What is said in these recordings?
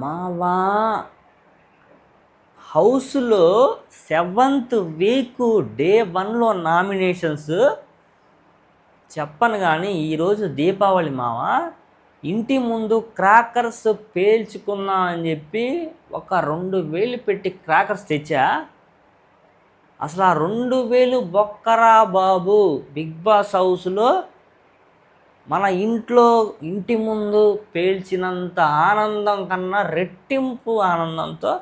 మావా హౌస్లో 7th week day 1లో nominations చెప్పను కానీ ఈరోజు దీపావళి మావా ఇంటి ముందు క్రాకర్స్ పేల్చుకున్నా అని చెప్పి ఒక 2000 పెట్టి క్రాకర్స్ తెచ్చా. అసలు ఆ 2000 బొక్కరా బాబు. బిగ్ బాస్ హౌస్లో మన ఇంటి ముందు పేల్చినంత ఆనందం కన్నా రెట్టింపు ఆనందంతో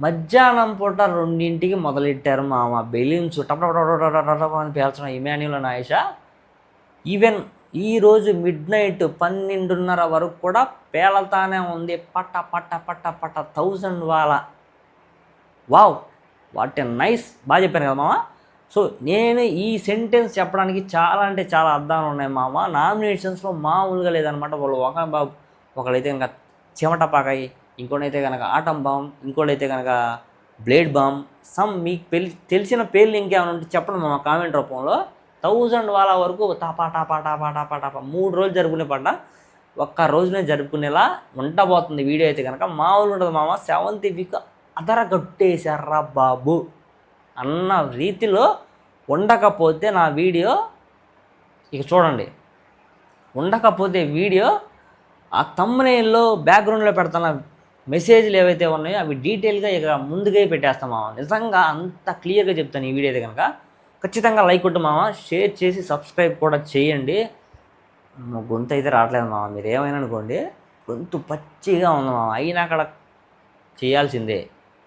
మధ్యాహ్నం పూట 2ంటికి మొదలెట్టారు మామ. బెలూన్స్ అని పేల్చడం ఇమాన్యుల్ నాయిష. ఈవెన్ ఈరోజు మిడ్-నైట్ 12:30 వరకు కూడా పేలతానే ఉంది. పట్ట పట్ట పట్ట పట్ట 1000 వాల. Wow, what a nice. బాగా చెప్పాను కదా మామ. సో నేను ఈ సెంటెన్స్ చెప్పడానికి చాలా అంటే చాలా అర్థాలు ఉన్నాయి మామ. నామినేషన్స్లో మామూలుగా లేదనమాట. వాళ్ళు ఒకళ్ళైతే కనుక చెమట పాకాయి, ఇంకోటైతే కనుక ఆటం బాంబ్, ఇంకోటైతే కనుక బ్లేడ్ బాంబ్. మీకు తెలిసిన పేర్లు ఇంకేమైనా ఉంటే చెప్పండి మామ కామెంట్ రూపంలో. 1000 వాల వరకు టాపా టాపా టాపా టాపా టాపా 3 రోజులు జరుపుకునే పంట ఒక్క రోజునే జరుపుకునేలా ఉండబోతుంది వీడియో అయితే కనుక. మామూలు ఉంటుంది మామ. 7th వీక్ అదరగొట్టేశారా బాబు అన్న రీతిలో ఉండకపోతే నా వీడియో ఇక చూడండి. ఉండకపోతే వీడియో ఆ థంబ్నెయిల్లో బ్యాక్గ్రౌండ్లో పెడుతున్న మెసేజ్లు ఏవైతే ఉన్నాయో అవి డీటెయిల్గా ఇక ముందుగా పెట్టేస్తాం మామ. నిజంగా అంత క్లియర్గా చెప్తాను ఈ వీడియో అయితే కనుక. ఖచ్చితంగా లైక్ కొట్టు మామ, షేర్ చేసి సబ్స్క్రైబ్ కూడా చేయండి. గొంతు అయితే రావట్లేదు మామ, మీరు ఏమైనా అనుకోండి. గొంతు పచ్చిగా ఉంది మామ. అయినా అక్కడ చేయాల్సిందే.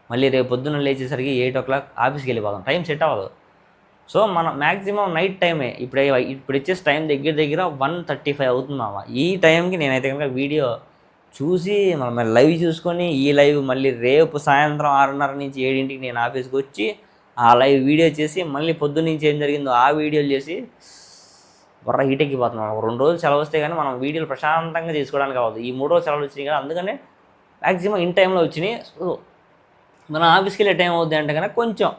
మళ్ళీ రేపు పొద్దున్న లేచేసరికి 8 o'clock ఆఫీస్కి వెళ్ళిపోతాం. టైం సెట్ అవ్వదు. సో మనం మ్యాక్సిమం నైట్ టైమే. ఇప్పుడు వచ్చేసి టైం దగ్గర 1:35 అవుతుంది మామ. ఈ టైంకి నేనైతే కనుక వీడియో చూసి మనం లైవ్ చూసుకొని ఈ లైవ్ మళ్ళీ రేపు సాయంత్రం 6:30 నుంచి 7ంటికి నేను ఆఫీస్కి వచ్చి ఆ లైవ్ వీడియో చేసి మళ్ళీ పొద్దున్న నుంచి ఏం జరిగిందో ఆ వీడియోలు చేసి బుర్ర హీట్ ఎక్కిపోతున్నాం. 2 రోజులు సెలవు వస్తే కానీ మనం వీడియోలు ప్రశాంతంగా చేసుకోవడానికి అవ్వదు. ఈ 3 రోజులు సెలవులు వచ్చినాయి కదా, అందుకనే మ్యాక్సిమం ఇన్ టైంలో వచ్చినాయి. సో మన ఆఫీస్కి వెళ్ళే టైం అవుద్ది అంటే కనుక కొంచెం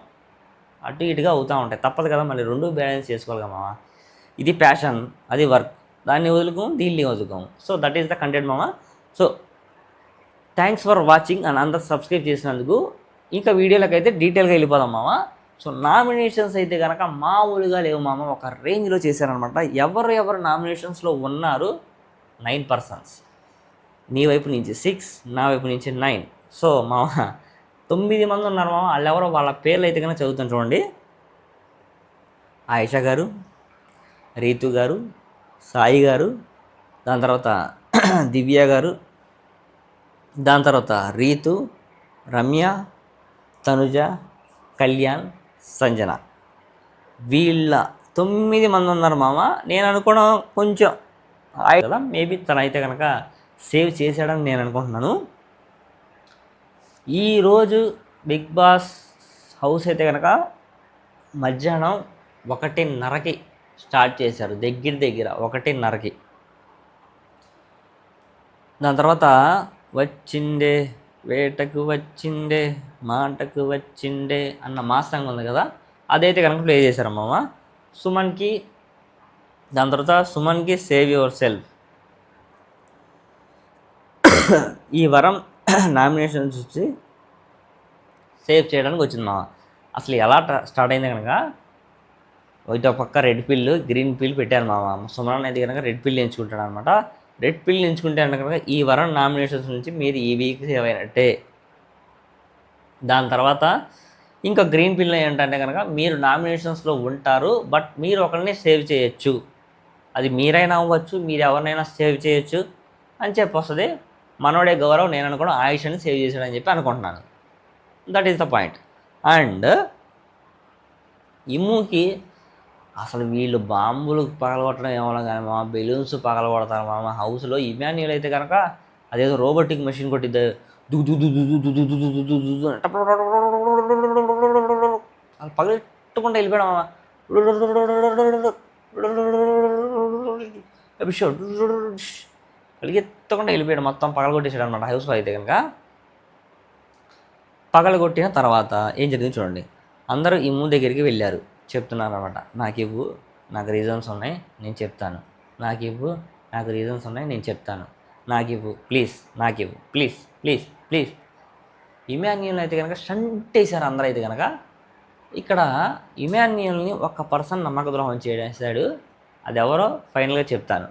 అటు ఇటుగా అవుతూ ఉంటాయి. తప్పదు కదా, మళ్ళీ 2 బ్యాలెన్స్ చేసుకోవాలి కదా మామ. ఇది ప్యాషన్, అది వర్క్. దాన్ని వదులుకోము, దీన్ని వదులుకోము. So that is the content మామ. So thanks for watching and అందరు సబ్స్క్రైబ్ చేసినందుకు. ఇంకా వీడియోలకు అయితే డీటెయిల్గా వెళ్ళిపోదాం మామ. సో నామినేషన్స్ అయితే కనుక మామూలుగా లేవు మామ, ఒక రేంజ్లో చేశారనమాట. ఎవరు నామినేషన్స్లో ఉన్నారు? 9 persons. నీ వైపు నుంచి 6, నా వైపు నుంచి 9. సో మామ 9 మంది ఉన్నారు మామ. వాళ్ళెవరో వాళ్ళ పేర్లు అయితే కనుక చదువుతాను చూడండి. ఆయిషా గారు, రీతు గారు, సాయి గారు, దాని తర్వాత దివ్య గారు, దాని తర్వాత రీతు, రమ్య, తనుజ, కళ్యాణ్, సంజన. వీళ్ళ 9 మంది ఉన్నారు మామ. నేను అనుకోవడం కొంచెం కదా, మేబీ తనైతే కనుక సేవ్ చేశాడని నేను అనుకుంటున్నాను. ఈరోజు బిగ్ బాస్ హౌస్ అయితే కనుక మధ్యాహ్నం 1:30కి స్టార్ట్ చేశారు. దగ్గర 1:30కి. దాని తర్వాత వచ్చిండే వేటకు వచ్చిండే మాటకు వచ్చిండే అన్న మా సాంగ్ ఉంది కదా, అదైతే కనుక ప్లే చేశారు మామ. సుమన్కి, దాని తర్వాత సుమన్కి సేవ్ యువర్ సెల్ఫ్. ఈ వరం నామినేషన్స్ వచ్చి సేవ్ చేయడానికి వచ్చింది మామ. అసలు ఎలా స్టార్ట్ అయింది కనుక ఒక పక్క రెడ్ పిల్, గ్రీన్ పిల్ పెట్టారు మామ. సుమన్ అనేది కనుక రెడ్ పిల్ ఎంచుకుంటాడు అనమాట. రెడ్ పిల్ ఎంచుకుంటే అంటే కనుక ఈ వరం నామినేషన్స్ నుంచి మీరు ఈ వీక్ సేవ్ అయినట్టే. దాని తర్వాత ఇంకా గ్రీన్ పిల్ ఏంటంటే కనుక మీరు నామినేషన్స్లో ఉంటారు, బట్ మీరు ఒకరిని సేవ్ చేయొచ్చు. అది మీరైనా అవ్వచ్చు, మీరు ఎవరినైనా సేవ్ చేయొచ్చు అని చెప్పి వస్తుంది. మనోడే గౌరవ్ నేను అనుకోవడం ఆయుష్ని సేవ్ చేశాడని చెప్పి అనుకుంటున్నాను. That is the point. And ఇమ్ముకి అసలు వీళ్ళు బాంబులు పగలగొట్టడం ఏమన్నా కానీ మామ, బెలూన్స్ పగలగొడతారు మామ హౌస్లో. ఇమాన్యుల్ అయితే కనుక అదేదో రోబోటిక్ మెషిన్ కొట్టిద్ది, అది పగలెట్టుకుంటూ వెళ్ళిపోయాడు మామ. పరిగెత్తకుండా వెళ్ళిపోయాడు, మొత్తం పగలగొట్టేసాడు అనమాట హౌస్లో అయితే కనుక. పగలగొట్టిన తర్వాత ఏం జరిగింది చూడండి. అందరూ ఇమ్ము దగ్గరికి వెళ్ళారు, చెప్తున్నారు అనమాట. నాకు రీజన్స్ ఉన్నాయి, నేను చెప్తాను. నాకు రీజన్స్ ఉన్నాయి, నేను చెప్తాను. నాకు ఇవ్వు ప్లీజ్, నాకు ఇవ్వు ప్లీజ్ ప్లీజ్ ప్లీజ్. ఇమాన్యుయల్ అయితే కనుక షంటేశారు అందరూ. అయితే కనుక ఇక్కడ ఇమాన్యుయల్ని ఒక పర్సన్ నమ్మక ద్రోహం చేశాడు. అది ఎవరో ఫైనల్గా చెప్తాను.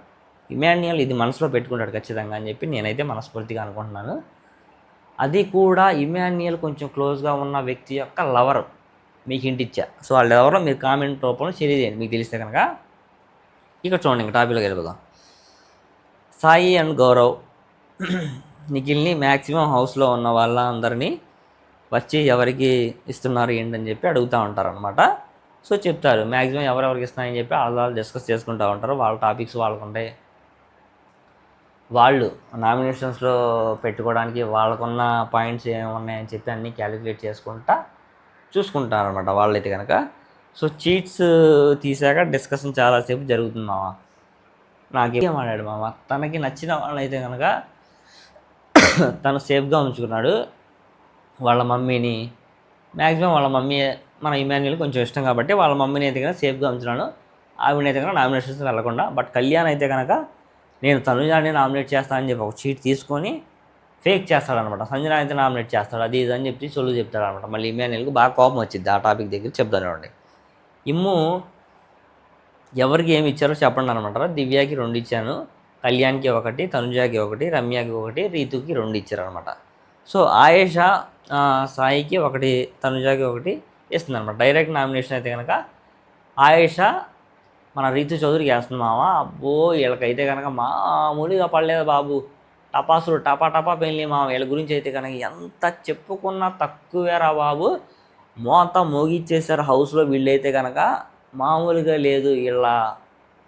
ఇమాన్యుయల్ ఇది మనసులో పెట్టుకుంటాడు ఖచ్చితంగా అని చెప్పి నేనైతే మనస్ఫూర్తిగా అనుకుంటున్నాను. అది కూడా ఇమాన్యుయల్ కొంచెం క్లోజ్గా ఉన్న వ్యక్తి యొక్క లవర్. మీకు హింట్ ఇచ్చా. సో వాళ్ళు ఎవరో మీరు కామెంట్ రూపంలో తెలియజేయండి మీకు తెలిస్తే కనుక. ఇక్కడ చూడండి, ఇంకా టాపిక్లోకి వెళ్ళిపోదాం. సాయి అండ్ గౌరవ్ నిఖిల్ని మ్యాక్సిమం హౌస్లో ఉన్న వాళ్ళందరినీ వచ్చి ఎవరికి ఇస్తున్నారు ఏంటని చెప్పి అడుగుతూ ఉంటారు అనమాట. సో చెప్తారు మ్యాక్సిమం ఎవరెవరికి ఇస్తున్నారని చెప్పి వాళ్ళు డిస్కస్ చేసుకుంటూ ఉంటారు. వాళ్ళ టాపిక్స్ వాళ్ళకు ఉంటాయి. వాళ్ళు నామినేషన్స్లో పెట్టుకోవడానికి వాళ్ళకున్న పాయింట్స్ ఏమున్నాయని చెప్పి అన్నీ క్యాలిక్యులేట్ చేసుకుంటా చూసుకుంటారు అనమాట వాళ్ళైతే కనుక. సో చీట్స్ తీసాక డిస్కషన్ చాలాసేపు జరుగుతుంది మామ. నాకేం ఆడాడు మామ. తనకి నచ్చిన వాళ్ళైతే కనుక తను సేఫ్గా ఉంచుకున్నాడు. వాళ్ళ మమ్మీని మ్యాక్సిమం వాళ్ళ మమ్మీ మన ఇమాన్యుయల్ కొంచెం ఇష్టం కాబట్టి వాళ్ళ మమ్మీని అయితే కనుక సేఫ్గా ఉంచున్నాను. ఆవిడనైతే కనుక నామినేషన్స్ వెళ్ళకుండా. బట్ కళ్యాణ్ అయితే కనుక నేను తనుజాని నామినేట్ చేస్తానని చెప్పి ఒక చీట్ తీసుకొని ఫేక్ చేస్తాడనమాట. సంజన అయితే నామినేట్ చేస్తాడు అది ఇది అని చెప్పి సొల్లు చెప్తాడనమాట. మళ్ళీ ఇమాన్యుయల్కి బాగా కోపం వచ్చింది ఆ టాపిక్ దగ్గర. చెప్తానండి, ఇమ్ము ఎవరికి ఏమి ఇచ్చారో చెప్పండి అనమాట. దివ్యాకి 2 ఇచ్చాను, కళ్యాణ్కి 1, తనుజాకి 1, రమ్యకి 1, రీతుకి 2 ఇచ్చారనమాట. సో ఆయేషా సాయికి 1, తనుజాకి 1 ఇస్తుంది అనమాట. డైరెక్ట్ నామినేషన్ అయితే కనుక ఆయేషా మన రీతు చౌదరికి వేస్తుంది మామ. అబ్బో వీళ్ళకైతే కనుక మామూలుగా పడలేదు బాబు. టపాసులు టపా టపా పెళ్ళి మామ. వీళ్ళ గురించి అయితే కనుక ఎంత చెప్పుకున్నా తక్కువేరా బాబు. మొత్తం మోగిచ్చేసారు హౌస్లో. వీళ్ళైతే కనుక మామూలుగా లేదు. వీళ్ళ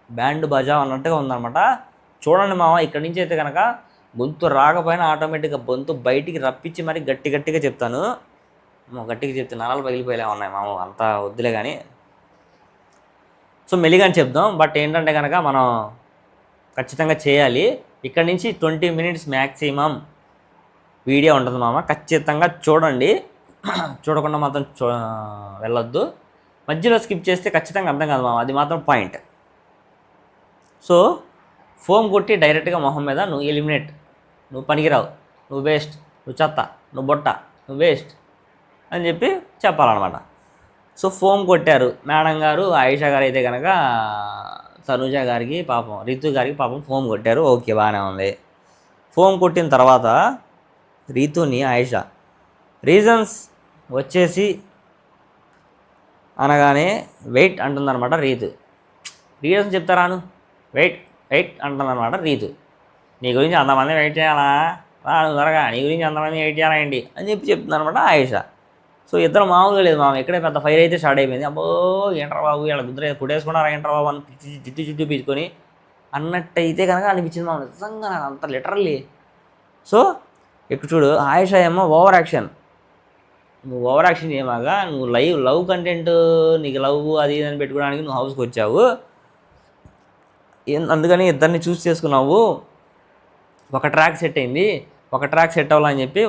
బ్యాండ్ బజా అన్నట్టుగా ఉందన్నమాట. చూడండి మామ, ఇక్కడి నుంచి అయితే కనుక గొంతు రాకపోయినా ఆటోమేటిక్గా గొంతు బయటికి రప్పించి మరి గట్టిగా చెప్తాను. గట్టిగా చెప్తే నరాలు పగిలిపోయేలా ఉన్నాయి మామ. అంతా వద్దులే కానీ. సో మెల్లిగాని చెప్దాం. బట్ ఏంటంటే కనుక మనం ఖచ్చితంగా చేయాలి. ఇక్కడ నుంచి 20 minutes మ్యాక్సిమం వీడియో ఉంటుంది మామ. ఖచ్చితంగా చూడండి. చూడకుండా మాత్రం వెళ్ళొద్దు. మధ్యలో స్కిప్ చేస్తే ఖచ్చితంగా అర్థం కాదు మామ. అది మాత్రం పాయింట్. సో ఫోమ్ కొట్టి డైరెక్ట్గా మొహం మీద నువ్వు ఎలిమినేట్, నువ్వు పనికిరావు, నువ్వు వేస్ట్, నువ్వు చెత్త, నువ్వు బొట్ట, నువ్వు వేస్ట్ అని చెప్పి చెప్పాలన్నమాట. సో ఫోమ్ కొట్టారు మేడం గారు. ఆయిషా గారు అయితే కనుక తనుజ గారికి పాపం, రితు గారికి పాపం ఫోమ్ కొట్టారు. ఓకే, బాగానే ఉంది. ఫోమ్ కొట్టిన తర్వాత రీతుని ఆయిషా రీజన్స్ వచ్చేసి అనగానే వెయిట్ అంటుందన్నమాట రీతు. రీజన్స్ చెప్తారాను, వెయిట్ వెయిట్ అంటుందన్నమాట రీతు. నీ గురించి అంతమంది వెయిట్ చేయాలా, త్వరగా నీ గురించి అంతమంది వెయిట్ చేయాలా ఏంటి అని చెప్పి చెప్తుందన్నమాట ఆయిషా. సో ఇద్దరు మామూలుగా లేదు మామ. ఇక్కడే పెద్ద ఫైర్ అయితే స్టార్ట్ అయిపోయింది. అబ్బో ఏంట్రా బాబు వీళ్ళ గుద్ర కుట్టేసుకున్నారా ఏంట్రా బాబు అని చుట్టూ పీచుకొని అన్నట్టయితే కనుక అనిపించింది మామ. నిజంగా నాకు అంత లిటరల్లీ. సో ఇక్కడ చూడు, ఆయిషా ఏమో ఓవర్ యాక్షన్. నువ్వు ఓవర్ యాక్షన్ చేయమాగా. నువ్వు లవ్ కంటెంట్, నీకు లవ్ అది అని పెట్టుకోవడానికి నువ్వు హౌస్కి వచ్చావు. అందుకని ఇద్దరిని చూస్ చేసుకున్నావు. ఒక ట్రాక్ సెట్ అయింది, ఒక ట్రాక్ సెట్ అవ్వాలని చెప్పి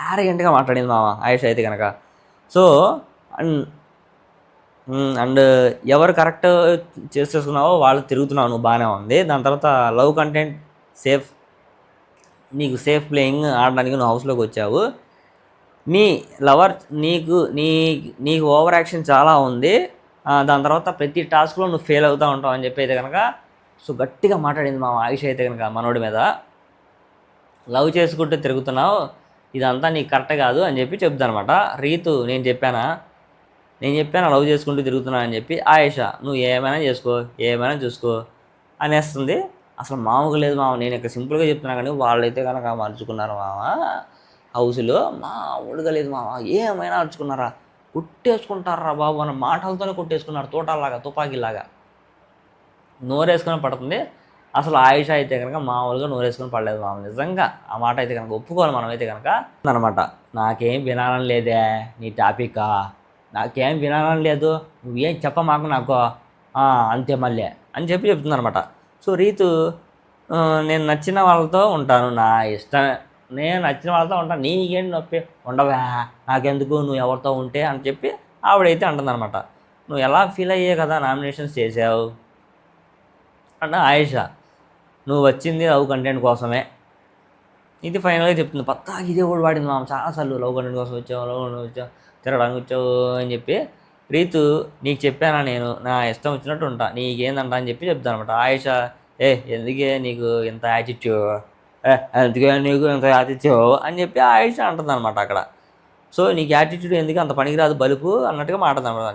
ఆరగంటగా మాట్లాడింది మామ ఆయిషా అయితే కనుక. సో అండ్ ఎవరు కరెక్ట్ చేసుకున్నావో వాళ్ళు తిరుగుతున్నావు, నువ్వు బాగానే ఉంది. దాని తర్వాత లవ్ కంటెంట్ సేఫ్, నీకు సేఫ్ ప్లేయింగ్ ఆడడానికి నువ్వు హౌస్లోకి వచ్చావు. నీ లవర్ నీకు ఓవర్ యాక్షన్ చాలా ఉంది. దాని తర్వాత ప్రతి టాస్క్లో నువ్వు ఫెయిల్ అవుతూ ఉంటావు అని చెప్పి అయితే కనుక సో గట్టిగా మాట్లాడింది మా ఆయిషా అయితే కనుక మనోడి మీద. లవ్ చేసుకుంటూ తిరుగుతున్నావు, ఇదంతా నీకు కరెక్ట్ కాదు అని చెప్పి చెప్తానమాట. రీతు నేను చెప్పానా లవ్ చేసుకుంటూ తిరుగుతున్నా అని చెప్పి ఆయిషా నువ్వు ఏమైనా చేసుకో, ఏమైనా చూసుకో అనేస్తుంది. అసలు మామూలుగా లేదు మామ. నేను ఇక్కడ సింపుల్గా చెప్తున్నా కానీ వాళ్ళైతే కనుక మర్చుకున్నారు మామ. హౌస్లో మామూలుగా లేదు మామ. ఏమైనా అరుచుకున్నారా, కొట్టేసుకుంటారా బాబు అన్న మాటలతోనే కొట్టేసుకున్నారు. తోటలాగా, తుపాకీలాగా నోరేసుకొని పడుతుంది. అసలు ఆయిషా అయితే కనుక మామూలుగా నోరేసుకొని పడలేదు మామ. నిజంగా ఆ మాట అయితే కనుక ఒప్పుకోవాలి మనం అయితే కనుక అనమాట. నాకేం వినాలని లేదే నీ టాపికా, నాకేం వినాలని లేదు, నువ్వేం చెప్పమాకు నాకు, అంతే మళ్ళీ అని చెప్పి చెప్తుంది అనమాట. సో రీతు నేను నచ్చిన వాళ్ళతో ఉంటాను, నా ఇష్టమే, నేను నచ్చిన వాళ్ళతో ఉంటాను, నీకేంటి నొప్పి ఉండవా, నాకెందుకు నువ్వు ఎవరితో ఉంటే అని చెప్పి ఆవిడైతే అంటుందన్నమాట. నువ్వు ఎలా ఫీల్ అయ్యే కదా నామినేషన్స్ చేసావు అంటే ఆయిషా, నువ్వు వచ్చింది లవ్ కంటెంట్ కోసమే, ఇది ఫైనల్గా చెప్తుంది, పత్తాకి ఇదే కూడా వాడింది మామ చాలాసార్లు, లవ్ కంటెంట్ కోసం వచ్చావు, లవ్ కంటెంట్ వచ్చావు, తిరగడానికి వచ్చావు అని చెప్పి. రీతు, నీకు చెప్పానా నేను నా ఇష్టం వచ్చినట్టు ఉంటా, నీకేందంట అని చెప్పి చెప్తాను అనమాట. ఆయుష, ఎందుకే నీకు ఇంత యాటిట్యూడ్, ఎందుకే నీకు ఇంత యాటిట్యూడ్ అని చెప్పి ఆయుష అంటుంది అనమాట అక్కడ. సో నీకు యాటిట్యూడ్ ఎందుకు, అంత పనికిరాదు బలుపు అన్నట్టుగా మాట్లాడదు అనమాట.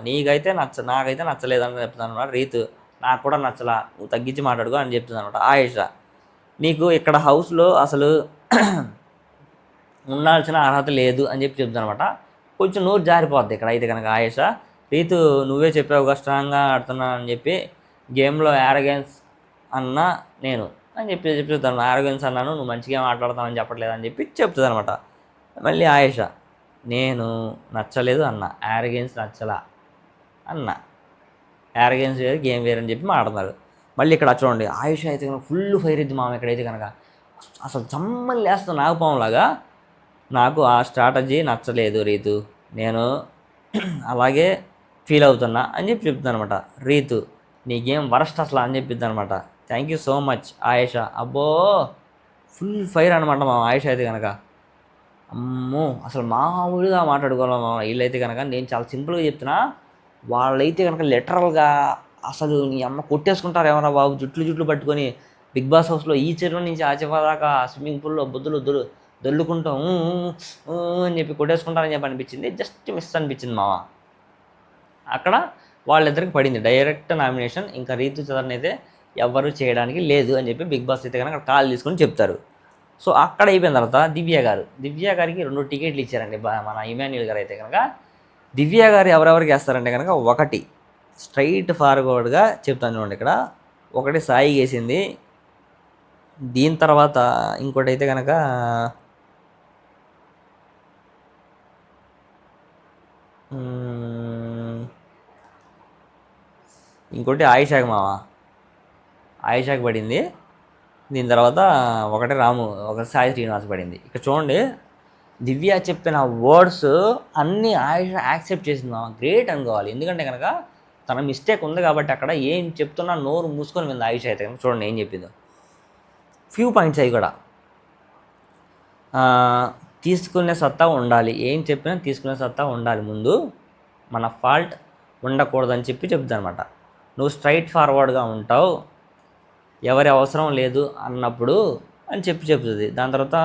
నాకైతే నచ్చలేదని చెప్తాను అనమాట రీతు. నాకు కూడా నచ్చలా, నువ్వు తగ్గించి మాట్లాడుకో అని చెప్తుంది అనమాట ఆయుష. నీకు ఇక్కడ హౌస్లో అసలు ఉండాల్సిన అర్హత లేదు అని చెప్పి చెప్తాను అనమాట. కొంచెం నోరు జారిపోద్ది ఇక్కడ అయితే కనుక ఆయుష. రీతు, నువ్వే చెప్పావుగా స్ట్రాంగ్గా ఆడుతున్నా అని చెప్పి, గేమ్లో యారగెన్స్ అన్నా నేను అని చెప్పి చెప్తాను. యారగెన్స్ అన్నాను, నువ్వు మంచిగా మాట్లాడతావని చెప్పట్లేదు అని చెప్పి చెప్తుంది అనమాట. మళ్ళీ ఆయుష, నేను నచ్చలేదు అన్న, యారగెన్స్ నచ్చలా అన్న, యారగెన్స్ వేరు గేమ్ వేరు అని చెప్పి మాట్లాడుతున్నారు. మళ్ళీ ఇక్కడ చూడండి, ఆయుష అయితే కనుక ఫుల్ ఫైర్ ఇద్ది మామ ఇక్కడైతే కనుక, అసలు జమ్మని లేస్తాను నాగపాములాగా. నాకు ఆ స్ట్రాటజీ నచ్చలేదు రీతు, నేను అలాగే ఫీల్ అవుతున్నా అని చెప్పి చెప్తాను అనమాట. రీతు, నీ గేమ్ వరస్ట్ అసలు అని చెప్పిద్ది అనమాట. Thank you so much Ayusha. అబ్బో ఫుల్ ఫైర్ అనమాట మా ఆయుష అయితే కనుక. అమ్మో అసలు మామూలుగా మాట్లాడుకోవాలి మా వీళ్ళైతే కనుక. నేను చాలా సింపుల్గా చెప్తున్నా, వాళ్ళైతే కనుక లిటరల్గా అసలు నీ అమ్మ కొట్టేసుకుంటారు ఏమన్నా బాబు, జుట్లు పట్టుకొని బిగ్ బాస్ హౌస్లో ఈ చెరువు నుంచి ఆ చెరువు దాకా స్విమ్మింగ్ పూల్లో బొద్దులు దొల్లుకుంటాం అని చెప్పి కొట్టేసుకుంటారని చెప్పి అనిపించింది. జస్ట్ మిస్ అనిపించింది మామ. అక్కడ వాళ్ళిద్దరికి పడింది డైరెక్ట్ నామినేషన్. ఇంకా రీతు చదరని అయితే ఎవరు చేయడానికి లేదు అని చెప్పి బిగ్ బాస్ అయితే కనుక కాల్ తీసుకొని చెప్తారు. సో అక్కడ అయిపోయిన తర్వాత దివ్య గారికి 2 టికెట్లు ఇచ్చారండి మన ఇమాన్యుల్ గారు అయితే కనుక. దివ్య గారు ఎవరెవరికి వేస్తారంటే కనుక, 1 స్ట్రైట్ ఫార్వర్డ్గా చెప్తాను చూడండి ఇక్కడ, 1 సాయి వేసింది. దీని తర్వాత ఇంకోటి అయితే కనుక ఇంకోటి ఆయిషాకి మామ, ఆయిషాకి పడింది. దీని తర్వాత 1 రాము, 1 సాయి శ్రీనివాస్ పడింది. ఇక్కడ చూడండి, దివ్య చెప్పిన వర్డ్స్ అన్నీ ఆయుష యాక్సెప్ట్ చేసింది మామ. గ్రేట్ అనుకోవాలి. ఎందుకంటే కనుక తన మిస్టేక్ ఉంది కాబట్టి అక్కడ ఏం చెప్తున్నా నోరు మూసుకొని వింది ఆయుష అయితే కనుక. చూడండి ఏం చెప్పిందో, ఫ్యూ పాయింట్స్ అవి కూడా. తీసుకునే సత్తా ఉండాలి, ఏం చెప్పినా తీసుకునే సత్తా ఉండాలి, ముందు మన ఫాల్ట్ ఉండకూడదని చెప్పి చెప్తుంది అనమాట. నువ్వు స్ట్రైట్ ఫార్వర్డ్గా ఉంటావు, ఎవరి అవసరం లేదు అన్నప్పుడు అని చెప్తుంది. దాని తర్వాత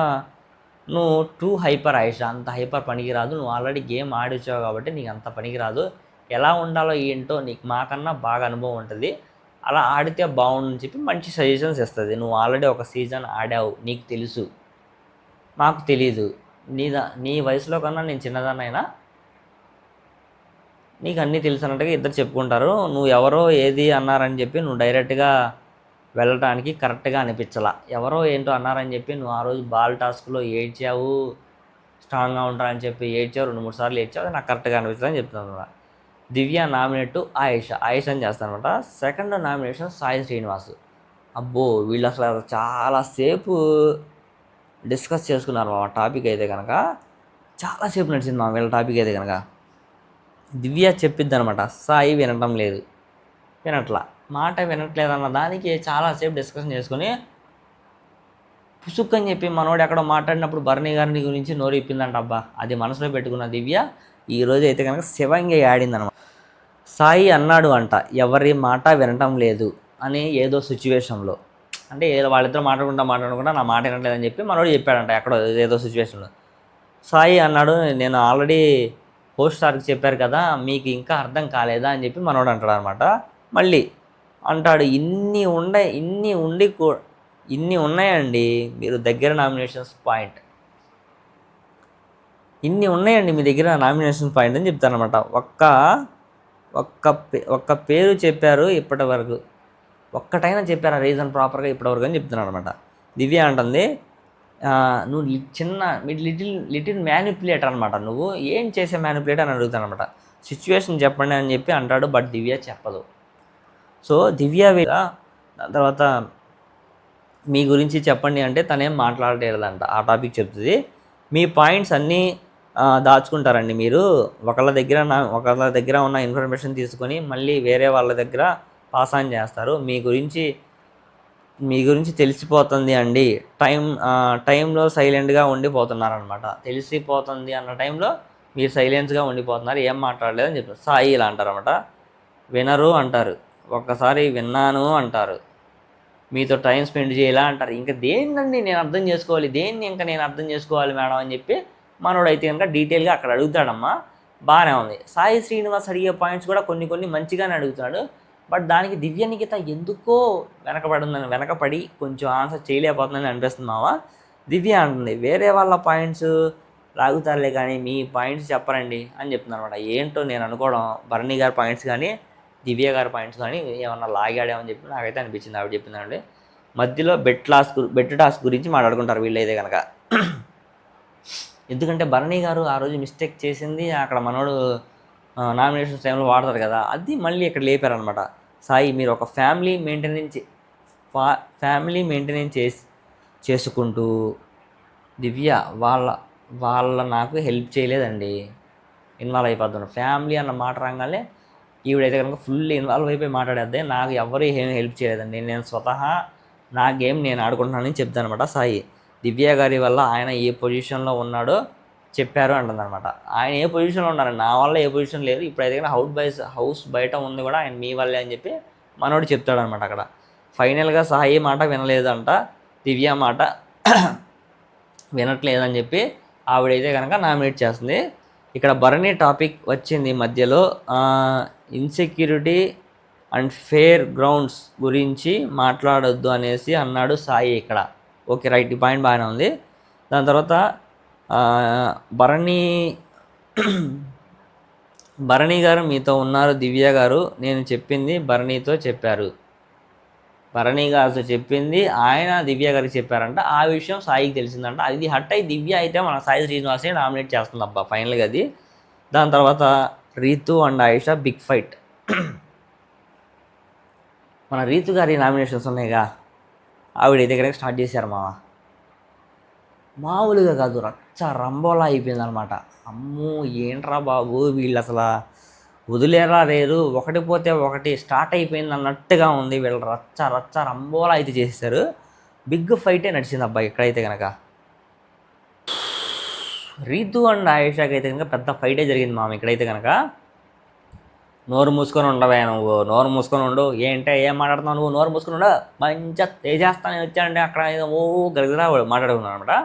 నువ్వు టూ హైపర్ ఆయుష, అంత హైపర్ పనికిరాదు, నువ్వు ఆల్రెడీ గేమ్ ఆడిచ్చావు కాబట్టి నీకు అంత పనికిరాదు, ఎలా ఉండాలో ఏంటో నీకు మాకన్నా బాగా అనుభవం ఉంటుంది, అలా ఆడితే బాగుండని చెప్పి మంచి సజెషన్స్ ఇస్తుంది. నువ్వు ఆల్రెడీ ఒక సీజన్ ఆడావు, నీకు తెలుసు, మాకు తెలీదు, నీ వయసులో కన్నా నేను చిన్నదాన్నైనా నీకు అన్నీ తెలుసు అన్నట్టుగా ఇద్దరు చెప్పుకుంటారు. నువ్వు ఎవరో ఏది అన్నారని చెప్పి నువ్వు డైరెక్ట్గా వెళ్ళటానికి కరెక్ట్గా అనిపించాల. ఎవరో ఏంటో అన్నారని చెప్పి నువ్వు ఆ రోజు బాల్ టాస్క్లో ఏడ్చావు, స్ట్రాంగ్గా ఉంటారని చెప్పి ఏడ్చావు, 2-3 సార్లు ఏడ్చావు, అది నాకు కరెక్ట్గా అనిపిస్తుంది అని చెప్తాను అనమాట. దివ్య నామినేట్ ఆయుష్ అని చేస్తానమాట. Second nomination Sai Srinivas. అబ్బో వీళ్ళు అసలు చాలాసేపు డిస్కస్ చేసుకున్నారు మా టాపిక్ అయితే కనుక, చాలాసేపు నడిచింది మా వీళ్ళ టాపిక్ అయితే కనుక. దివ్య చెప్పిద్ది అనమాట, సాయి వినట్లా, మాట వినట్లేదన్న దానికి చాలాసేపు డిస్కషన్ చేసుకొని పుసుక్ అని చెప్పి మనోడు ఎక్కడో మాట్లాడినప్పుడు భరణి గారిని గురించి నోరు ఇప్పిందంట. అబ్బా అది మనసులో పెట్టుకున్న దివ్య ఈరోజు అయితే కనుక శివంగా ఆడిందనమాట. సాయి అన్నాడు అంట, ఎవరి మాట వినటం లేదు అని ఏదో సిచ్యువేషన్లో, అంటే వాళ్ళిద్దరు మాట్లాడుకుంటా నా మాట వినట్లేదని చెప్పి మనోడు చెప్పాడంట ఎక్కడో ఏదో సిచ్యువేషన్లో. సాయి అన్నాడు, నేను ఆల్రెడీ హోస్ట్ స్టార్కి చెప్పారు కదా, మీకు ఇంకా అర్థం కాలేదా అని చెప్పి మనోడు అంటాడు అనమాట. మళ్ళీ అంటాడు, ఇన్ని ఉన్నాయండి మీరు దగ్గర నామినేషన్స్ పాయింట్, ఇన్ని ఉన్నాయండి మీ దగ్గర నామినేషన్ పాయింట్ అని చెప్తానమాట. ఒక్క పేరు చెప్పారు ఇప్పటి వరకు, ఒక్కటైనా చెప్పారా రీజన్ ప్రాపర్గా ఇప్పటివరకు అని చెప్తున్నాడు అనమాట. దివ్య అంటుంది, నువ్వు లిటిల్ మ్యానిపులేటర్ అనమాట, నువ్వు ఏం చేసే మ్యానిపులేటర్ అని అడుగుతాను అనమాట. సిచ్యువేషన్ చెప్పండి అని చెప్పి అంటాడు, బట్ దివ్య చెప్పదు. సో దివ్య దాని తర్వాత మీ గురించి చెప్పండి అంటే తనేం మాట్లాడలేదంట, ఆ టాపిక్ చెప్తుంది. మీ పాయింట్స్ అన్నీ దాచుకుంటారండి మీరు, ఒకళ్ళ దగ్గర ఉన్న ఇన్ఫర్మేషన్ తీసుకొని మళ్ళీ వేరే వాళ్ళ దగ్గర పాస్ ఆన్ చేస్తారు. మీ గురించి మీ గురించి తెలిసిపోతుంది అండి. టైంలో సైలెంట్గా ఉండిపోతున్నారనమాట. తెలిసిపోతుంది అన్న టైంలో మీరు సైలెన్స్గా ఉండిపోతున్నారు, ఏం మాట్లాడలేదని చెప్పారు. సాయి ఇలా అంటారన్నమాట. వినరు అంటారు, ఒక్కసారి విన్నాను అంటారు, మీతో టైం స్పెండ్ చేయాలా అంటారు. ఇంకా దేన్నండి నేను అర్థం చేసుకోవాలి, దేన్ని ఇంకా నేను అర్థం చేసుకోవాలి మేడం అని చెప్పి మనోడైతే కనుక డీటెయిల్గా అక్కడ అడుగుతాడమ్మా. బాగానే ఉంది. సాయి శ్రీనివాస్ అడిగే పాయింట్స్ కూడా కొన్ని కొన్ని మంచిగానే అడుగుతాడు. బట్ దానికి దివ్య నిఖిత ఎందుకో వెనకపడి కొంచెం ఆన్సర్ చేయలేకపోతుందని అనిపిస్తుంది మావా. దివ్య అంటుంది, వేరే వాళ్ళ పాయింట్స్ లాగుతారులే కానీ మీ పాయింట్స్ చెప్పరండి అని చెప్తున్నాను అనమాట. ఏంటో నేను అనుకోవడం భరణి గారి పాయింట్స్ కానీ దివ్య గారి పాయింట్స్ కానీ ఏమన్నా లాగాడేమని చెప్పి నాకైతే అనిపించింది ఆవిడ చెప్పిందండి. మధ్యలో బెట్ టాస్క్ గురించి మాట్లాడుకుంటారు వీళ్ళైతే కనుక. ఎందుకంటే భరణి గారు ఆ రోజు మిస్టేక్ చేసింది అక్కడ మనోడు నామినేషన్స్ టైంలో వాడతారు కదా, అది మళ్ళీ ఇక్కడ లేపారనమాట. సాయి మీరు ఒక ఫ్యామిలీ మెయింటెనెన్స్ చేసుకుంటూ దివ్య వాళ్ళ నాకు హెల్ప్ చేయలేదండి, ఇన్వాల్వ్ అయిపోతున్నాను. ఫ్యామిలీ అన్న మాట రాగానే ఈవిడైతే కనుక ఫుల్ ఇన్వాల్వ్ అయిపోయి మాట్లాడేద్దే, నాకు ఎవరు ఏం హెల్ప్ చేయలేదండి, నేను స్వతహా నా గేమ్ నేను ఆడుకుంటున్నానని చెప్తాను అనమాట సాయి. దివ్య గారి వల్ల ఆయన ఏ పొజిషన్లో ఉన్నాడో చెప్పారు అంటుందన్నమాట. ఆయన ఏ పొజిషన్లో ఉన్నారు, నా వల్ల ఏ పొజిషన్ లేదు, ఇప్పుడైతే కానీ హౌస్ బయట ఉంది కూడా ఆయన మీ వల్లే అని చెప్పి మనోడు చెప్తాడనమాట అక్కడ. ఫైనల్గా సాయి మాట వినలేదంట, దివ్య మాట వినట్లేదని చెప్పి ఆవిడైతే కనుక నామినేట్ చేస్తుంది. ఇక్కడ భరణి టాపిక్ వచ్చింది మధ్యలో, ఇన్సెక్యూరిటీ అండ్ ఫేర్ గ్రౌండ్స్ గురించి మాట్లాడొద్దు అనేసి అన్నాడు సాయి ఇక్కడ. ఓకే రైట్, ఈ పాయింట్ బాగానే ఉంది. దాని తర్వాత భరణి గారు మీతో ఉన్నారు దివ్య గారు, నేను చెప్పింది భరణితో చెప్పారు, భరణి గారితో చెప్పింది ఆయన దివ్య గారికి చెప్పారంట. ఆ విషయం సాయికి తెలిసిందంట. అది హట్ అయి దివ్య అయితే మన సాయి శ్రీనివాసే నామినేట్ చేస్తుంది అబ్బా ఫైనల్గా అది. దాని తర్వాత Ritu and Ayesha big fight. మన రీతు గారి నామినేషన్స్ ఉన్నాయిగా, ఆవిడ దగ్గర స్టార్ట్ చేశారు మామూలుగా కాదు, రచ్చ రంబోలా అయిపోయిందనమాట. అమ్మో ఏంట్రా బాబు వీళ్ళు అసలు వదిలేరా లేరు, ఒకటి పోతే ఒకటి స్టార్ట్ అయిపోయింది అన్నట్టుగా ఉంది. వీళ్ళు రచ్చ రంబోలా అయితే చేసేసారు. బిగ్ ఫైటే నడిచింది అబ్బాయి ఇక్కడైతే కనుక. రీతు అండ్ ఆయేషాకి అయితే కనుక పెద్ద ఫైటే జరిగింది ఇక్కడైతే కనుక. నోరు మూసుకొని ఉండవే నువ్వు, నోరు మూసుకొని ఉండు, ఏంటే ఏం మాట్లాడుతున్నావు నువ్వు, నోరు మూసుకొని ఉండు, మంచిగా తేజేస్తాను వచ్చానంటే అక్కడ ఓ గరిగిరా మాట్లాడుకున్నాను అనమాట.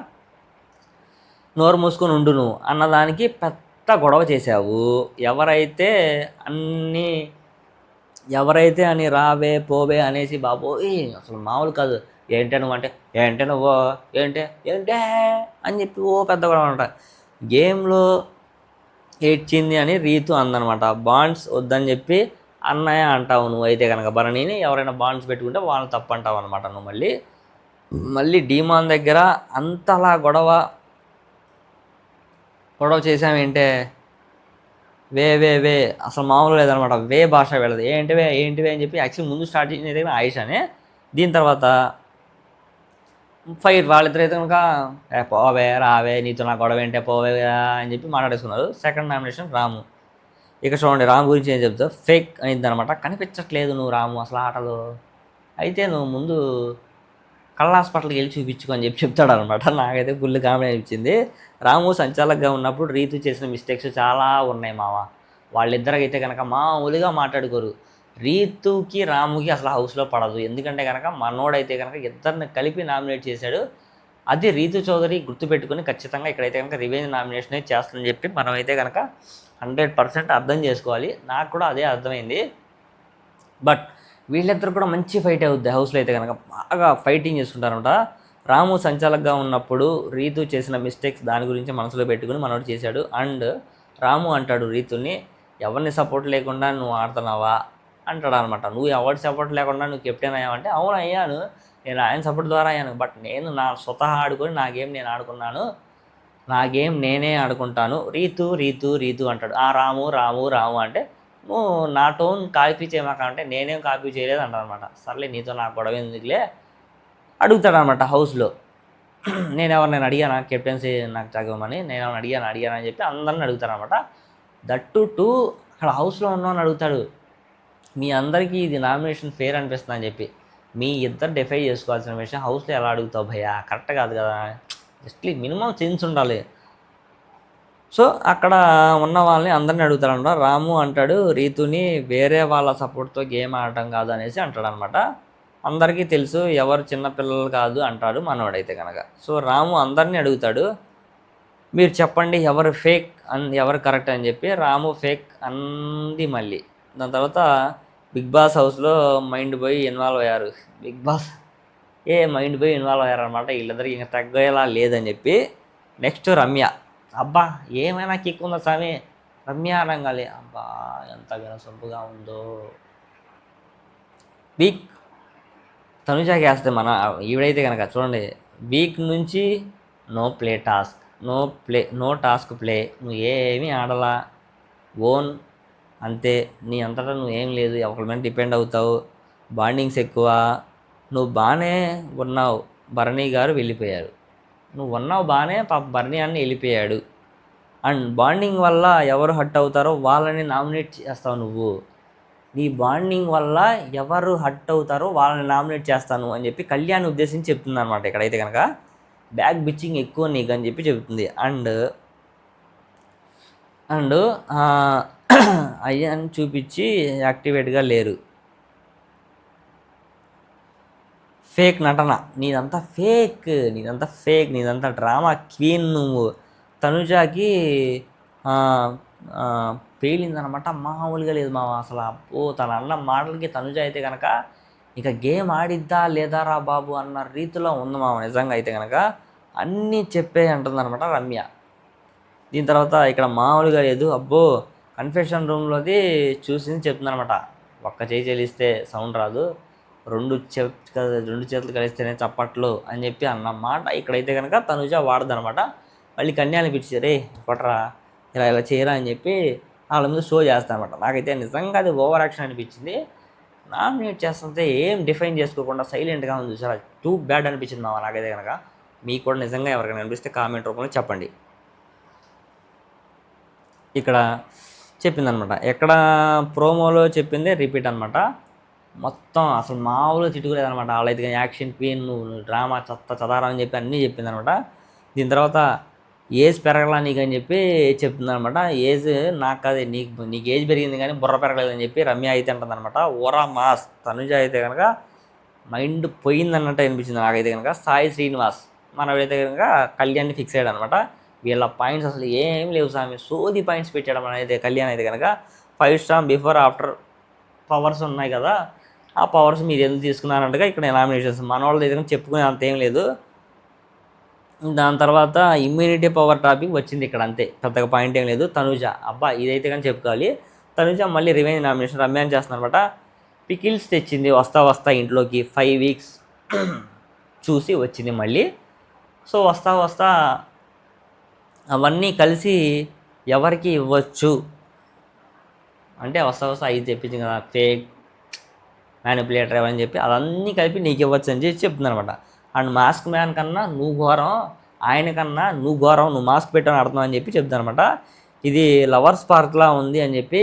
నోరు మూసుకొని ఉండు నువ్వు అన్నదానికి పెద్ద గొడవ చేసావు. ఎవరైతే అని రావే పోవే అనేసి బాబోయ్ అసలు మామూలు కాదు. ఏంటే నువ్వు అంటే ఏంటే నువ్వు ఏంటే అని చెప్పి ఓ పెద్ద గొడవ అనమాట. గేమ్లో ఏడ్చింది అని రీతు అందనమాట. బాండ్స్ వద్దని చెప్పి అన్నయ్య అంటావు నువ్వు అయితే కనుక భరణిని. ఎవరైనా బాండ్స్ పెట్టుకుంటే వాళ్ళు తప్పు అంటావు అనమాట నువ్వు. మళ్ళీ డీమాన్ దగ్గర అంతలా గొడవ చేసామేంటే వే అసలు మామూలు లేదనమాట. వే భాష వెళ్ళదు. ఏంటివే అని చెప్పి యాక్చువల్లీ ముందు స్టార్ట్ చేసినది ఆయిషానే. దీని తర్వాత ఫైట్ వాళ్ళిద్దరైతే కనుక పోవే రావే నీతో నా గొడవ ఏంటే పోవే అని చెప్పి మాట్లాడేసుకున్నారు. సెకండ్ నామినేషన్ రాము. ఇక చూడండి రాము గురించి ఏం చెప్తావు, ఫేక్ అనిద్ది అనమాట. కనిపించట్లేదు నువ్వు రాము అసలు ఆటలో, అయితే నువ్వు ముందు కళ్ళ హాస్పిటల్కి వెళ్ళి చూపించుకో అని చెప్తాడు అనమాట. నాకైతే ఫుల్ కామెడీ అనిపించింది. రాము సంచాలకుగా ఉన్నప్పుడు రీతు చేసిన మిస్టేక్స్ చాలా ఉన్నాయి వాళ్ళిద్దరికైతే కనుక మామూలుగా మాట్లాడుకోరు. రీతుకి రాముకి అసలు హౌస్లో పడదు. ఎందుకంటే కనుక మనోడైతే కనుక ఇద్దరిని కలిపి నామినేట్ చేశాడు. అది రీతు చౌదరి గుర్తుపెట్టుకుని ఖచ్చితంగా ఇక్కడైతే కనుక రివెంజ్ నామినేషనే చేస్తుందని చెప్పి మనమైతే కనుక 100% అర్థం చేసుకోవాలి. నాకు కూడా అదే అర్థమైంది. బట్ వీళ్ళిద్దరు కూడా మంచి ఫైట్ అవుద్ది హౌస్లో అయితే కనుక, బాగా ఫైటింగ్ చేసుకుంటారనమాట. రాము సంచాలకుగా ఉన్నప్పుడు రీతు చేసిన మిస్టేక్స్ దాని గురించి మనసులో పెట్టుకుని మనోడు చేశాడు. అండ్ రాము అంటాడు రీతుని, ఎవరిని సపోర్ట్ లేకుండా నువ్వు ఆడుతున్నావా అంటాడు అనమాట. నువ్వు ఎవరి సపోర్ట్ లేకుండా నువ్వు కెప్టెన్ అయ్యావంటే అవును అయ్యాను, నేను ఆయన సపోర్ట్ ద్వారా అయ్యాను. బట్ నేను నా స్వతహా ఆడుకొని నా గేమ్ నేను ఆడుకున్నాను, నా గేమ్ నేనే ఆడుకుంటాను. రీతు అంటాడు. ఆ రాము అంటే నువ్వు నా టోన్ కాపీ చేయమాకంటే నేనేం కాపీ చేయలేదు అంటారనమాట. సర్లే నీతో నాకు గొడవ ఎందుకులే అడుగుతాడనమాట హౌస్లో. నేను అడిగాను కెప్టెన్సీ నాకు తగ్గమని, నేను అడిగాను అని చెప్పి అందరిని అడుగుతారనమాట. దట్టు అక్కడ హౌస్లో ఉన్నామని అడుగుతాడు, మీ అందరికీ ఇది నామినేషన్ ఫేర్ అనిపిస్తుంది అని చెప్పి. మీ ఇద్దరు డిఫై చేసుకోవాల్సిన విషయం హౌస్లో ఎలా అడుగుతావు భయ్యా, కరెక్ట్ కాదు కదా, జస్ట్ మినిమం సెన్స్ ఉండాలి. సో అక్కడ ఉన్న వాళ్ళని అందరిని అడుగుతారనమాట. రాము అంటాడు రీతుని వేరే వాళ్ళ సపోర్ట్తో గేమ్ ఆడటం కాదు అనేసి అంటాడు అనమాట. అందరికీ తెలుసు ఎవరు చిన్నపిల్లలు కాదు అంటాడు మనవాడైతే కనుక. సో రాము అందరినీ అడుగుతాడు, మీరు చెప్పండి ఎవరు ఫేక్ అని ఎవరు కరెక్ట్ అని చెప్పి. రాము ఫేక్ అంది మళ్ళీ. దాని తర్వాత బిగ్ బాస్ హౌస్లో మైండ్ పోయి ఇన్వాల్వ్ అయ్యారు. బిగ్ బాస్ మైండ్ పోయి ఇన్వాల్వ్ అయ్యారు అనమాట. వీళ్ళిద్దరికి ఇంకా తగ్గేలా లేదని చెప్పి. నెక్స్ట్ రమ్య. అబ్బా ఏమైనా కిక్ ఉందా స్వామి, రమ్య రంగాలి. అబ్బా ఎంత వినసొంపుగా ఉందో. వీక్ తనుజాకి వేస్తే మన ఈవిడైతే కనుక చూడండి, వీక్ నుంచి no play task, no task play, నువ్వు ఏమీ ఆడలా, ఓన్ అంతే, నీ అంతటా నువ్వు ఏం లేదు, ఒకరి మీద డిపెండ్ అవుతావు, బాండింగ్స్ ఎక్కువ, నువ్వు బాగానే ఉన్నావు, భరణి గారు వెళ్ళిపోయారు, నువ్వు ఉన్నావు బాగానే, పాప భరణి అన్న వెళ్ళిపోయాడు, అండ్ బాండింగ్ వల్ల ఎవరు హర్ట్ అవుతారో వాళ్ళని నామినేట్ చేస్తావు నువ్వు, నీ బాండింగ్ వల్ల ఎవరు హర్ట్ అవుతారో వాళ్ళని నామినేట్ చేస్తాను అని చెప్పి కళ్యాణ్ ఉద్దేశించి చెప్తుంది అనమాట. ఇక్కడైతే కనుక బ్యాక్ బిచ్చింగ్ ఎక్కువ నీకు అని చెప్పి చెబుతుంది. అండ్ అయ్యని చూపించి యాక్టివేట్గా లేరు, ఫేక్ నటన, నీదంతా ఫేక్, నీదంతా డ్రామా క్వీన్ నువ్వు. తనుజాకి పేలిందనమాట, మామూలుగా లేదు మా అసలు. తన అన్న మాటలకి తనుజ అయితే కనుక ఇక గేమ్ ఆడిద్దా లేదా రా బాబు అన్న రీతిలో ఉంది మామ. నిజంగా అయితే కనుక అన్నీ చెప్పే అంటుందన్నమాట రమ్య. దీని తర్వాత ఇక్కడ మామూలుగా లేదు, అబ్బో కన్ఫెషన్ రూమ్లోది చూసింది చెప్తుందనమాట. ఒక్క చేయి చెల్లిస్తే సౌండ్ రాదు, రెండు చేతులు కలిస్తేనే చప్పట్లు అని చెప్పి అన్నమాట. ఇక్కడైతే కనుక తనుజ వాడదనమాట. మళ్ళీ కన్యాని పిలిచి రే కొట్టరా, ఇలా చేయరా అని చెప్పి వాళ్ళ మీద షో చేస్తానమాట. నాకైతే నిజంగా అది ఓవర్ యాక్షన్ అనిపించింది. నామినేట్ చేస్తుంటే ఏం డిఫైన్ చేసుకోకుండా సైలెంట్గా ఉంది చూసారా, టూ బ్యాడ్ అనిపించింది మామ నాకైతే కనుక. మీకు కూడా నిజంగా ఎవరికైనా అనిపిస్తే కామెంట్ రూపంలో చెప్పండి. ఇక్కడ చెప్పిందనమాట, ఎక్కడ ప్రోమోలో చెప్పిందే రిపీట్ అనమాట. మొత్తం అసలు మామూలుగా తిట్టుకోలేదనమాట. వాళ్ళైతే యాక్షన్ క్వీన్, నువ్వు డ్రామా చదారం అని చెప్పి అన్నీ చెప్పిందనమాట. దీని తర్వాత ఏజ్ పెరగలా నీకు అని చెప్పి చెప్తుందనమాట. ఏజ్ నాకు కాదు, నీకు ఏజ్ పెరిగింది కానీ బుర్ర పెరగలేదని చెప్పి రమ్య అయితే అంటుందనమాట. ఓరా మాస్. తనుజ అయితే కనుక మైండ్ పోయిందన్నట్టు అనిపించింది నాకైతే కనుక. సాయి శ్రీనివాస్ మనమైతే కనుక కళ్యాణ్ని ఫిక్స్ అయ్యాడు అనమాట. వీళ్ళ పాయింట్స్ అసలు ఏం లేవు స్వామి, సోది పాయింట్స్ పెట్టాడు అయితే కళ్యాణ్ అయితే కనుక. 5 స్టార్ బిఫోర్ ఆఫ్టర్ పవర్స్ ఉన్నాయి కదా, ఆ పవర్స్ మీరు ఎందుకు తీసుకున్నారంటగా ఇక్కడ నామినేషన్స్ మన వాళ్ళ దగ్గర చెప్పుకునే అంత ఏం లేదు. దాని తర్వాత ఇమ్యూనిటీ పవర్ టాపిక్ వచ్చింది ఇక్కడ, అంతే, పెద్దగా పాయింట్ ఏం లేదు. తనుజ, అబ్బా ఇదైతే కానీ చెప్పుకోవాలి. తనుజ మళ్ళీ రివెంజ్ నామినేషన్ రమ్యాన్ చేస్తుందనమాట. పికిల్స్ తెచ్చింది వస్తా ఇంట్లోకి, 5 వీక్స్ చూసి వచ్చింది మళ్ళీ. సో వస్తా అవన్నీ కలిసి ఎవరికి ఇవ్వచ్చు అంటే వస్తా 5 తెప్పించింది కదా, ఫేక్ మ్యానిపులేటర్ అని చెప్పి అదన్నీ కలిపి నీకు ఇవ్వచ్చు అని చెప్పి చెప్తుందనమాట. అండ్ మాస్క్ మ్యాన్ కన్నా నువ్వు ఘోరం, ఆయన కన్నా నువ్వు ఘోరం, నువ్వు మాస్క్ పెట్టని అర్థం అని చెప్పి చెప్తానమాట. ఇది లవర్స్ పార్క్లా ఉంది అని చెప్పి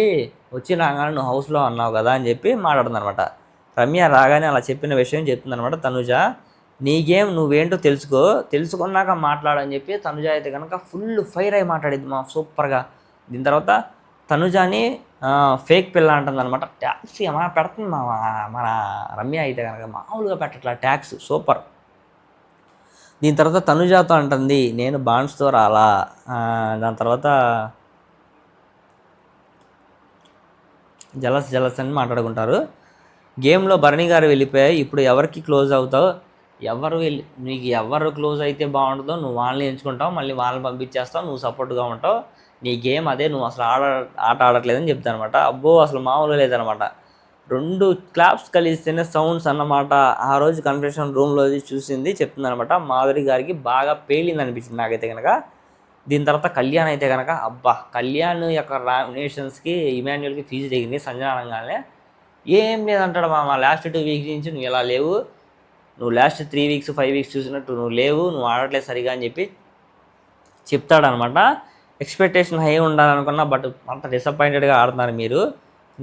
వచ్చి రాగానే నువ్వు హౌస్లో అన్నావు కదా అని చెప్పి మాట్లాడుతుందనమాట. రమ్య రాగానే అలా చెప్పిన విషయం చెప్తుందనమాట. తనుజ నీ గేమ్ నువ్వేంటో తెలుసుకున్నాక మాట్లాడని చెప్పి తనుజ అయితే కనుక ఫుల్ ఫైర్ అయి మాట్లాడింది మా సూపర్గా. దీని తర్వాత తనుజాని ఫేక్ పిల్ల అంటుందన్నమాట. ట్యాక్స్ ఏమైనా పెడుతుంది మన రమ్య అయితే కనుక, మామూలుగా పెట్టట్లా ట్యాక్స్, సూపర్. దీని తర్వాత తనుజాతో అంటుంది నేను బాండ్స్తో రాలా. దాని తర్వాత జలస్ అని మాట్లాడుకుంటారు. గేమ్లో భరణి గారు వెళ్ళిపోయాయి, ఇప్పుడు ఎవరికి క్లోజ్ అవుతావు, నీకు ఎవరు క్లోజ్ అయితే బాగుంటుందో నువ్వు వాళ్ళని ఎంచుకుంటావు, మళ్ళీ వాళ్ళని పంపించేస్తావు, నువ్వు సపోర్ట్గా ఉంటావు, నీ గేమ్ అదే, నువ్వు అసలు ఆట ఆడట్లేదని చెప్తాను అనమాట. అబ్బో అసలు మామూలుగా లేదనమాట. 2 క్లాప్స్ కలిస్తేనే సౌండ్స్ అన్నమాట. ఆ రోజు కన్ఫెషన్ రూమ్లో చూసింది చెప్తుందనమాట. మాధురి గారికి బాగా పేలింది అనిపించింది నాకైతే కనుక. దీని తర్వాత కళ్యాణ్ అయితే కనుక, అబ్బా కళ్యాణ్ యొక్క నామినేషన్స్కి ఇమాన్యుయల్కి ఫీజు దిగింది సంజన అనగానే. ఏం లేదంటాడు మా లాస్ట్ 2 వీక్స్ నుంచి నువ్వు ఇలా లేవు, నువ్వు లాస్ట్ 3 వీక్స్ 5 వీక్స్ చూసినట్టు నువ్వు లేవు, నువ్వు ఆడట్లేదు సరిగా అని చెప్పి చెప్తాడనమాట. ఎక్స్పెక్టేషన్ హై ఉండాలనుకున్నా, బట్ అంత డిసప్పాయింటెడ్గా ఆడుతున్నారు మీరు,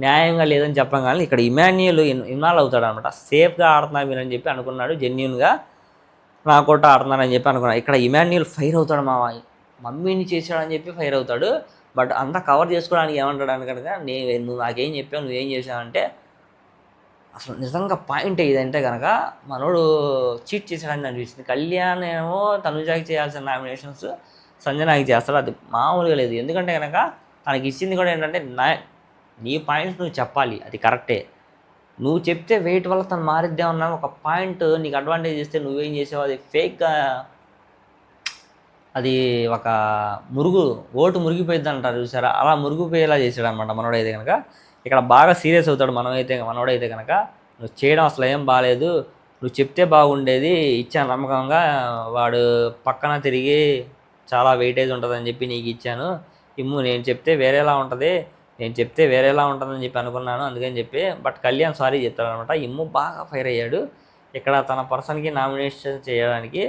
న్యాయంగా లేదని చెప్పడం కానీ ఇక్కడ ఇమాన్యుయల్ ఇన్వాల్వ్ అవుతాడు అనమాట. సేఫ్గా ఆడుతున్నారు మీరు అని చెప్పి అనుకున్నాడు, జెన్యున్గా నా కోట ఆడుతున్నారని చెప్పి అనుకున్నాడు. ఇక్కడ ఇమాన్యుయల్ ఫైర్ అవుతాడు, మా మమ్మీని చేశాడని చెప్పి ఫైర్ అవుతాడు. బట్ అంతా కవర్ చేసుకోవడానికి ఏమంటాడు కనుక నువ్వు నాకేం చెప్పావు, నువ్వేం చేసావంటే అసలు నిజంగా పాయింట్ ఏదంటే కనుక మనోడు చీట్ చేశాడని అనిపిస్తుంది. కళ్యాణ్ ఏమో తనుజాకి చేయాల్సిన నామినేషన్స్ సంజనాకి చేస్తాడు, అది మామూలుగా లేదు. ఎందుకంటే కనుక తనకి ఇచ్చింది కూడా ఏంటంటే నీ పాయింట్స్ నువ్వు చెప్పాలి, అది కరెక్టే. నువ్వు చెప్తే వెయిట్ వల్ల తను మారిద్దామన్నా ఒక పాయింట్ నీకు అడ్వాంటేజ్ ఇస్తే నువ్వేం చేసావు, అది ఫేక్గా, అది ఒక ఓటు మురిగిపోయింది అంటారు చూసారా, అలా మురిగిపోయేలా చేశాడు అనమాట మనోడైతే కనుక. ఇక్కడ బాగా సీరియస్ అవుతాడు మనోడైతే కనుక నువ్వు చేయడం అసలు ఏం బాగాలేదు, నువ్వు చెప్తే బాగుండేది, ఇచ్చాను నమ్మకంగా, వాడు పక్కన తిరిగి చాలా వెయిటేజ్ ఉంటుందని చెప్పి నీకు ఇచ్చాను, నేను చెప్తే వేరేలా ఉంటుందని చెప్పి అనుకున్నాను, అందుకని చెప్పి. బట్ కళ్యాణ్ సారీ చెప్తాడనమాట. బాగా ఫైర్ అయ్యాడు ఇక్కడ, తన పర్సన్కి నామినేషన్ చేయడానికి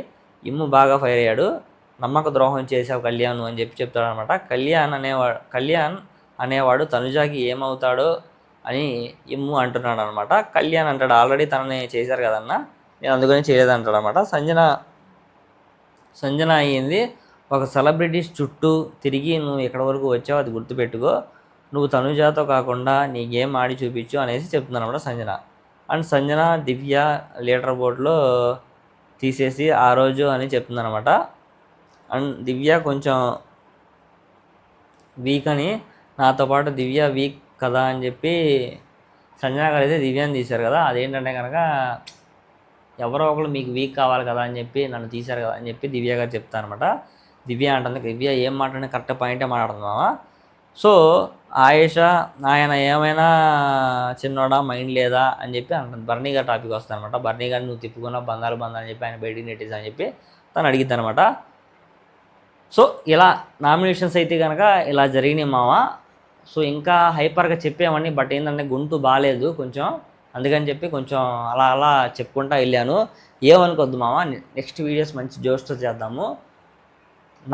బాగా ఫైర్ అయ్యాడు. నమ్మక ద్రోహం చేసావు కళ్యాణ్ అని చెప్పి చెప్తాడనమాట. కళ్యాణ్ అనేవాడు తనుజాకి ఏమవుతాడో అని అంటున్నాడు అనమాట. కళ్యాణ్ అంటాడు, ఆల్రెడీ తనని చేశారు కదన్న, నేను అందుకని చేయలేదంటాడు అనమాట. సంజన అయ్యింది ఒక సెలబ్రిటీస్ చుట్టూ తిరిగి నువ్వు ఎక్కడి వరకు వచ్చావు అది గుర్తుపెట్టుకో, నువ్వు తనుజాతో కాకుండా నీ గేమ్ ఆడి చూపించు అనేసి చెప్తున్నాను అనమాట Sanjana. And Sanjana Divya leader బోర్డులో తీసేసి ఆ రోజు అని చెప్తుందనమాట. అండ్ దివ్య కొంచెం వీక్ అని, నాతో పాటు దివ్య వీక్ కదా అని చెప్పి సంజన గారు అయితే దివ్యాన్ని తీశారు కదా, అదేంటంటే కనుక ఎవరో ఒకరు మీకు వీక్ కావాలి కదా అని చెప్పి నన్ను తీశారు కదా అని చెప్పి దివ్య గారు చెప్తాను అనమాట. దివ్య అంటుంది, దివ్య ఏం మాట్లాడినా కరెక్ట్ పాయింటే మాట్లాడుతున్నావా. సో ఆయేష ఆయన ఏమైనా చిన్నోడా మైండ్ లేదా అని చెప్పి అంటుంది. బర్నీ గారు టాపిక్ వస్తుంది అనమాట. బర్నీ గారిని నువ్వు తిప్పుకున్న బంధాలు అని చెప్పి ఆయన బయటికి నెట్టేసి అని చెప్పి తను అడిగిద్ది అనమాట. సో ఇలా నామినేషన్స్ అయితే కనుక ఇలా జరిగినాయి మామ. సో ఇంకా హైపర్గా చెప్పామని, బట్ ఏంటంటే గొంతు బాగాలేదు కొంచెం, అందుకని చెప్పి కొంచెం అలా చెప్పుకుంటా వెళ్ళాను. ఏమనుకోద్దు మామ, నెక్స్ట్ వీడియోస్ మంచి జోష్తో చేద్దాము.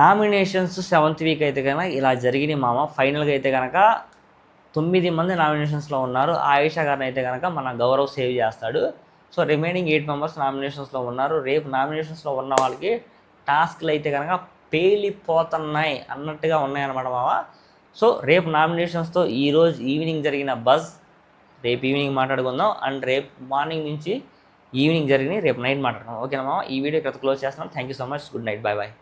నామినేషన్స్ 7th వీక్ అయితే కనుక ఇలా జరిగినాయి మామ. ఫైనల్గా అయితే కనుక 9 మంది నామినేషన్స్లో ఉన్నారు. ఆయేషా గారిని అయితే కనుక మన గౌరవ్ సేవ్ చేస్తాడు. సో రిమైనింగ్ 8 మెంబర్స్ నామినేషన్స్లో ఉన్నారు. రేపు నామినేషన్స్లో ఉన్న వాళ్ళకి టాస్క్లు అయితే కనుక పేలిపోతున్నాయి అన్నట్టుగా ఉన్నాయన్నమాట మామ. సో రేపు నామినేషన్స్తో ఈరోజు ఈవినింగ్ జరిగిన బజ్ రేపు ఈవినింగ్ మాట్లాడుకుందాం. అండ్ రేపు మార్నింగ్ నుంచి ఈవినింగ్ జరిగినాయి రేపు నైట్ మాట్లాడుకుందాం. ఓకేనా మామ, ఈ వీడియో ఇక్కడ క్లోజ్ చేస్తున్నాం. Thank you so much, good night, bye bye.